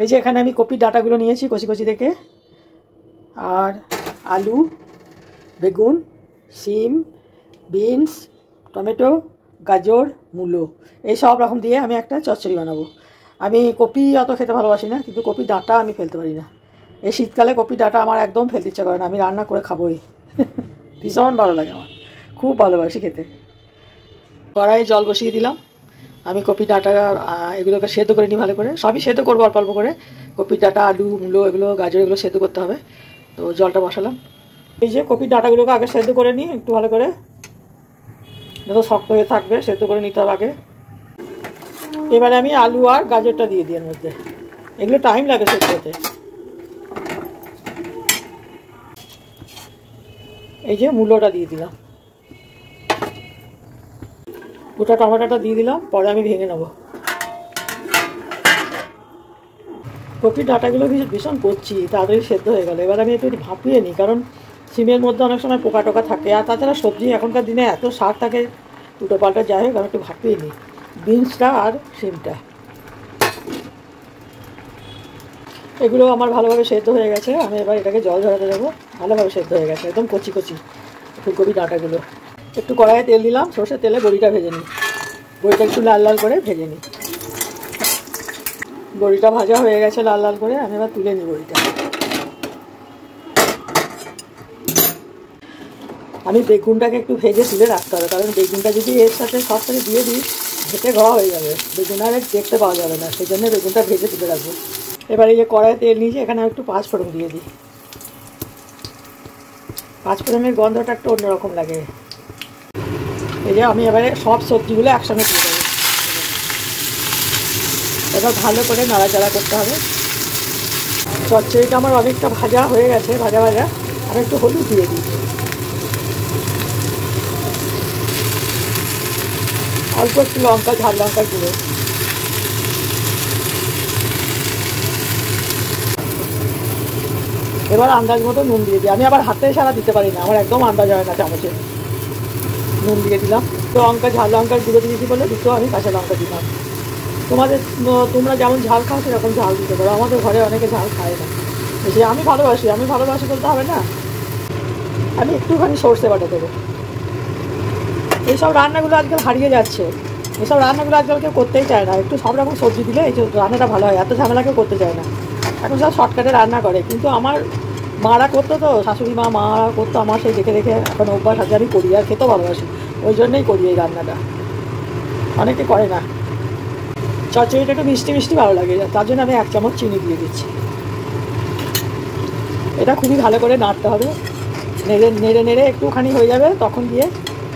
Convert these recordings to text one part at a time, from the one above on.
এই যে এখানে আমি কপির ডাঁটাগুলো নিয়েছি কচি কচি থেকে, আর আলু, বেগুন, সিম, বিনস, টমেটো, গাজর, মূলো, এই সব রকম দিয়ে আমি একটা চচ্চড়ি বানাবো। আমি কপি অত খেতে ভালোবাসি না, কিন্তু কপির ডাঁটা আমি ফেলতে পারি না। এই শীতকালে কপির ডাঁটা আমার একদম ফেলতে ইচ্ছা করে না, আমি রান্না করে খাবোই। ভীষণ ভালো লাগে আমার, খুব ভালোবাসি খেতে। কড়াইয়ে জল বসিয়ে দিলাম। আমি কপি ডাঁটা এগুলোকে সেদ্ধ করে নিই ভালো করে, সবই সেদ্ধ করবো অল্প অল্প করে। কপির ডাঁটা, আলু, মূলো, এগুলো গাজর, এগুলো সেদ্ধ করতে হবে। তো জলটা বসালাম। এই যে কপির ডাঁটাগুলোকে আগে সেদ্ধ করে নিই একটু ভালো করে, যত শক্ত হয়ে থাকবে সেদ্ধ করে নিতে হবে আগে। এবারে আমি আলু আর গাজরটা দিয়ে দিই এর মধ্যে, এগুলো টাইম লাগে সেদ্ধ হতে। এই যে মূলোটা দিয়ে দিলাম, গোটা টমেটোটা দিয়ে দিলাম, পরে আমি ভেঙে নেবো। কপির ডাঁটাগুলো ভীষণ করছি, তাড়াতাড়ি সেদ্ধ হয়ে গেলো। এবার আমি একটু ভাপিয়ে নিই, কারণ সিমের মধ্যে অনেক সময় পোকা টোকা থাকে, আর তাছাড়া সবজি এখনকার দিনে এত সার থাকে, দুটো পাল্টা যাই হোক আমি একটু ভাপিয়ে নিই বিনসটা আর সিমটা। এগুলো আমার ভালোভাবে সেদ্ধ হয়ে গেছে, আমি এবার এটাকে জল ঝরাতে দেবো। ভালোভাবে সেদ্ধ হয়ে গেছে, একদম কচি কচি ফুলকপি ডাঁটাগুলো। একটু কড়াইয়ে তেল দিলাম, সর্ষের তেলে বড়িটা ভেজে নিই। বড়িটা একটু লাল লাল করে ভেজে নিই। বড়িটা ভাজা হয়ে গেছে লাল লাল করে, আমি এবার তুলে নিই বড়িটা। আমি বেগুনটাকে একটু ভেজে তুলে রাখতে হবে, কারণ বেগুনটা যদি এর সাথে সব সাথে দিয়ে দিই ঘেটে ঘা হয়ে যাবে, বেগুন আর দেখতে পাওয়া যাবে না, সেই জন্য বেগুনটা ভেজে তুলে রাখবো। এবার এই যে কড়াইয়ে তেল নিয়েছি, এখানে একটু পাঁচফোড়ন দিয়ে দিই। পাঁচফোড়নের গন্ধটা একটু অন্যরকম লাগে। এই যে আমি এবারে সব সবজিগুলো একসঙ্গে দিয়ে দেবো। এবার ভালো করে নাড়াচাড়া করতে হবে। চচ্চড়িটা আমার অনেকটা ভাজা হয়ে গেছে, ভাজা ভাজা। আমি একটু হলুদ দিয়ে দিই, অল্প একটু লঙ্কা, ঝাল লঙ্কার গুঁড়ো। এবার আন্দাজ মতো নুন দিয়ে দিই। আমি আবার হাতে সারা দিতে পারি না, আমার একদম আন্দাজ হয় না চামচে। নুন দিয়ে দিলাম, তো লঙ্কা, ঝাল লঙ্কার গুঁড়ো দিয়েছি বলে দুটো আমি কাঁচা লঙ্কা দিলাম। তোমরা যেমন ঝাল খাও সেরকম ঝাল দিতে পারো, আমাদের ঘরে অনেকে ঝাল খায় না বেশি। আমি ভালোবাসি বলতে হবে না। আমি একটুখানি সর্ষে বাটা দেবো। এইসব রান্নাগুলো আজকাল হারিয়ে যাচ্ছে, এসব রান্নাগুলো আজকাল কেউ করতেই চায় না। একটু সব রকম সবজি দিলে এই রান্নাটা ভালো হয়, এত ঝামেলা কেউ করতে চায় না। এখন সব শর্টকাটে রান্না করে, কিন্তু আমার মারা করতো, তো শাশুড়ি মারা করতো, আমার সেই দেখে দেখে এখন অভ্যাস আছে, আমি করি আর খেতেও ভালোবাসি, ওই জন্যই করি এই রান্নাটা। অনেকে করে না। চচ্চড়িটা একটু মিষ্টি মিষ্টি ভালো লাগে, তার জন্য আমি 1 চামচ চিনি দিয়ে দিচ্ছি। এটা খুবই ভালো করে নাড়তে হবে, নেড়ে নেড়ে নেড়ে একটুখানি হয়ে যাবে, তখন দিয়ে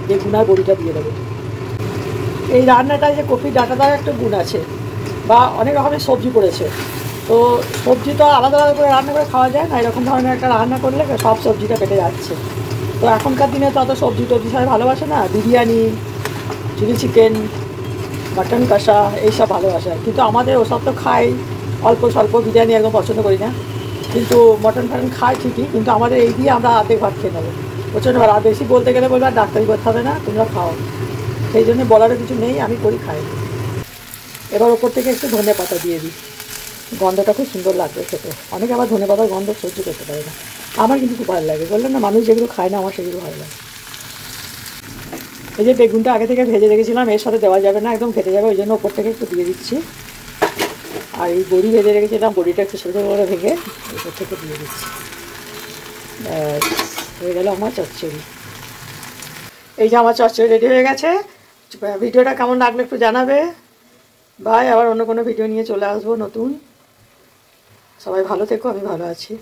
বেগুন আর বড়িটা দিয়ে দেবো। এই রান্নাটায় যে কপির ডাঁটাটার একটা গুণ আছে, বা অনেক রকমের সবজি পড়েছে, তো সবজি তো আলাদা আলাদা করে রান্না করে খাওয়া যায় না, এরকম ধরনের একটা রান্না করলে সব সবজিটা পেটে যাচ্ছে। তো এখনকার দিনে তো অত সবজি টবজি সবাই ভালোবাসে না, বিরিয়ানি, চিলি চিকেন, মাটন কষা এইসব ভালোবাসে, কিন্তু আমাদের ওসব তো খাই অল্প স্বল্প। বিরিয়ানি একদম পছন্দ করি না, কিন্তু মটন ফটন খাই ঠিকই, কিন্তু আমাদের এই দিয়ে আমরা আধেক ভাত খেয়ে নেবো প্রচণ্ড ভালো। আর বেশি বলতে গেলে বলবো আর ডাক্তারি করতে হবে না, তোমরা খাও, সেই জন্য বলারও কিছু নেই, আমি করি খাই। এবার ওপর থেকে একটু ধনে পাতা দিয়ে দিই, গন্ধটা খুব সুন্দর লাগবে খেতে। অনেকে আবার ধনে পাতার গন্ধ সহ্য করতে পারে না, আমার কিন্তু খুব ভালো লাগে। বললাম না, মানুষ যেগুলো খায় না আমার সেগুলো ভালো লাগে। এই যে বেগুনটা আগে থেকে ভেজে রেখেছিলাম, এর সাথে দেওয়া যাবে না, একদম ঘেটে যাবে, ওই জন্য ওপর থেকে একটু দিয়ে দিচ্ছি। আর এই বড়ি ভেজে রেখেছিলাম, বড়িটা একটু ছোটো করে ভেঙে ওপর থেকে দিয়ে দিচ্ছি। হয়ে গেল আমার চচ্চড়ি। এই যে আমার চচ্চড়ি রেডি হয়ে গেছে। ভিডিওটা কেমন লাগলো একটু জানাবে। বাই, আবার অন্য কোনো ভিডিও নিয়ে চলে আসবো নতুন। সবাই ভালো থেকো, আমি ভালো আছি।